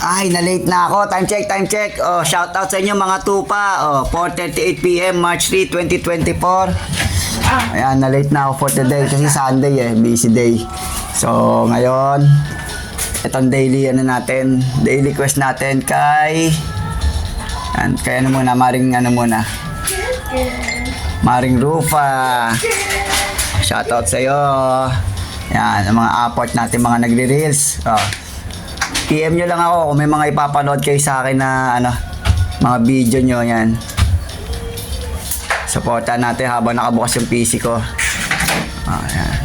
Ay, na-late na ako. Time check, time check. Oh, shout out sa inyo mga tupa. Oh, 4:38 PM, March 3, 2024. Ayan, na-late na ako for today kasi Sunday busy day. So, ngayon, itong daily daily quest natin kay Maring Rufa. Shout out sa iyo. Yan, ang mga apport natin, mga nagre-reels. Oh. PM nyo lang ako kung may mga ipapanood kayo sa akin na mga video nyo yan. Supportan natin habang nakabukas yung PC ko. Yan.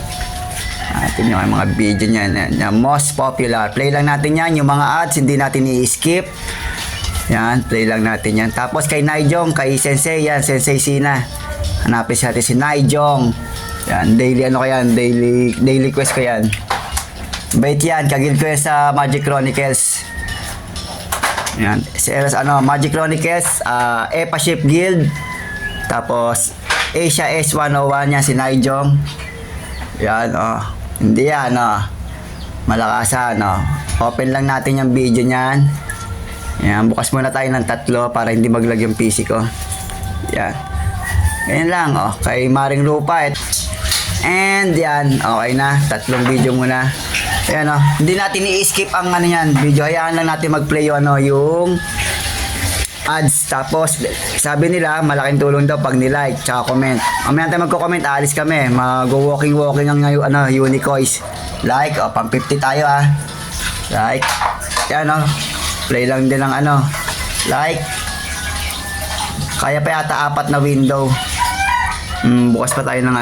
Natin yung mga video nyo yan. Most popular. Play lang natin yan. Yung mga ads, hindi natin i-skip. Yan, play lang natin yan. Tapos kay Naijong, kay Sensei, yan, Sensei Sina. Hanapin natin si Naijong. Yan, daily quest ko yan. Bait yan, kagil ko yan sa Magic Chronicles. Yan, Magic Chronicles, Epa Ship Guild. Tapos, Asia S101 yan, si Naijong. Yan, hindi yan, malakasan, Open lang natin yung video niyan. Yan, bukas muna tayo ng 3 para hindi maglag yung PC ko. Yan. Ganyan lang, kay Maring Rupa. And yan, okay na. 3 video muna. Ayan, hindi natin i-skip ang video. Hayaan lang natin mag-play yung ads. Tapos, sabi nila, malaking tulong daw pag ni-like, tsaka comment. Mamaya tayo magko-comment, alis kami. Mag-walking ang Unicoins. Like, pang 50 tayo Like. Yan, play lang din ng like. Kaya pa yata 4 na window. Bukas pa tayo ng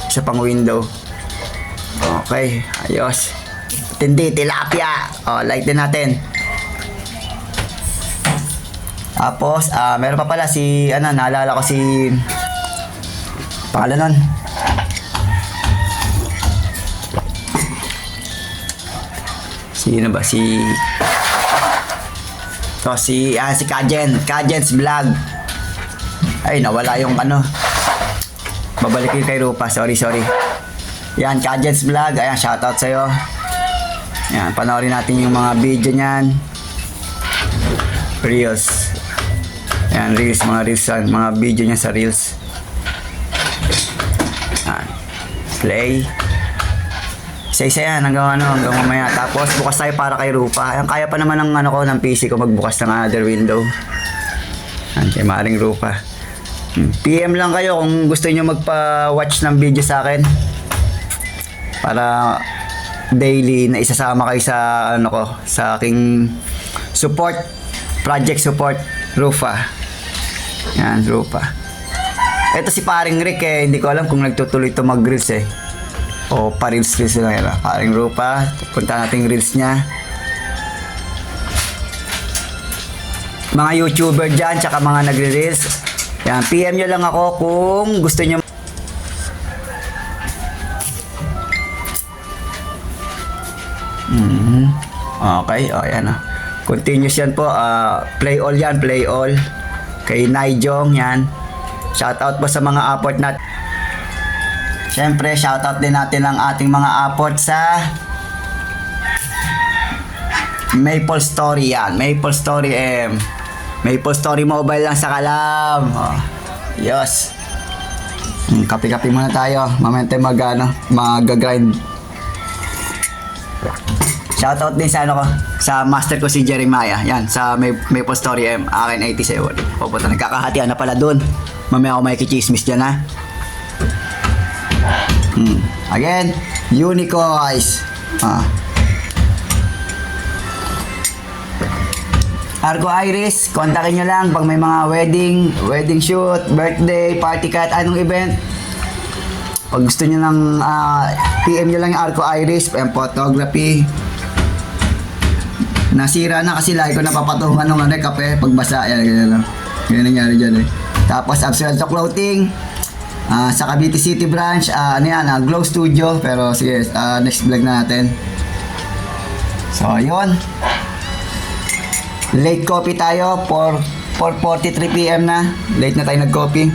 isa pang window. Okay, ayos. Tindi, tilapia. Like din natin. Tapos, meron pa pala naalala ko pangalan nun. Sino ba? Si Kajen's Vlog. Ay, nawala yung babalik yung kay Rupa. Sorry. Yan, Kajen's Vlog. Ayan, shoutout sa'yo. Yan, panoorin natin yung mga video niyan. Reels. Yan, mga reels. Mga video niya sa reels. Yan. Play. Isa-isa yan hanggang mamaya. Tapos bukas tayo para kay Rupa. Ayan, kaya pa naman ng PC ko magbukas ng another window. Yan, kay Maring Rupa. PM lang kayo kung gusto niyo magpa-watch ng video sa akin. Para daily na isasama kayo sa aking project support, Rufa. Yan, Rufa. Ito si Paring Rick hindi ko alam kung nagtutuloy ito mag-reels o pa-reels lang yan. Paring Rufa, punta natin reels niya. Mga YouTuber dyan, tsaka mga nagre-reels. Yan, PM nyo lang ako kung gusto nyo. Okay, yan continuous yan po. Play all yan, play all. Kay Naijong yan. Shoutout po sa mga apport natin. Siyempre, shoutout din natin ang ating mga apport sa Maple Story yan. Maple Story Maple Story Mobile lang sa Kalam. Yes. Kape-kape muna tayo. Mamaya tayo mag-grind. Shoutout din sa master ko si Jeremiah. Yan, sa Maple Story Akin 87. Pupunta, nagkakahatian na pala dun. Mamaya ako may kichismis dyan Again, Unicoins. Argo Iris, kontakin nyo lang pag may mga wedding shoot, birthday, party cat, anong event. Pag gusto nyo ng PM nyo lang yung Argo Iris, photography. Nasira na kasi lagi ko napapatungan ng kape pagbasa. Yan nangyari dyan Tapos Absolute Clothing. Sa Cavite City branch, Glow Studio. Pero sige, next vlog na natin. So, yun. Late coffee tayo. 4:43 PM na. Late na tayo nag-coffee.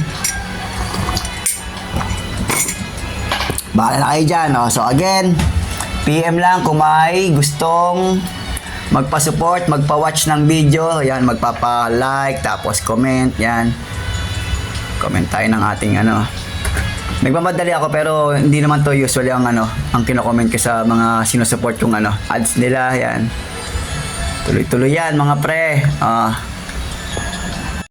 Bahala na kayo dyan. So, again, PM lang kung may gustong magpa-support, magpa-watch ng video, yan, magpapa-like, tapos comment, yan. Comment tayo ng ating ano. Nagmamadali ako pero hindi naman to usually ang ano, ang kino-comment ko sa mga sinusupport kong ano, ads nila, yan. Tuloy-tuloy yan mga pre.